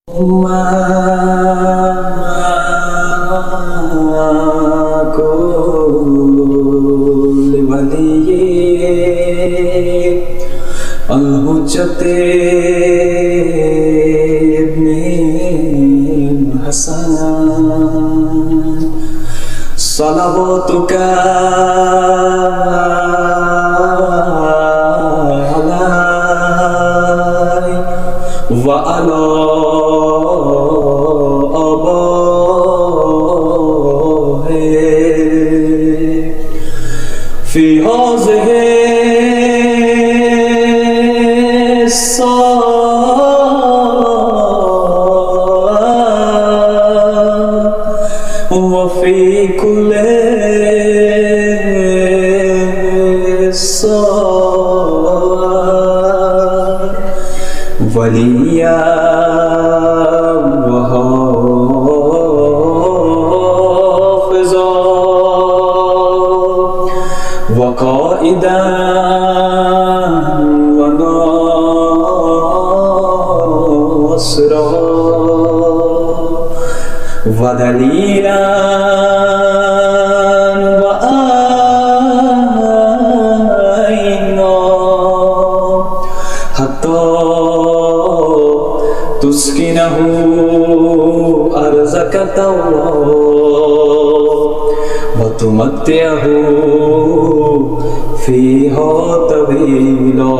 كل ولي الحجة ابن الحسن صلواتك عليه وعلى في هذه الصلاة وفي كل صلاة وليا وحافظا وقائدا وناصرا ودليلا وآينا حتى تسكنه أرزك وتمتعه فيها طويلا.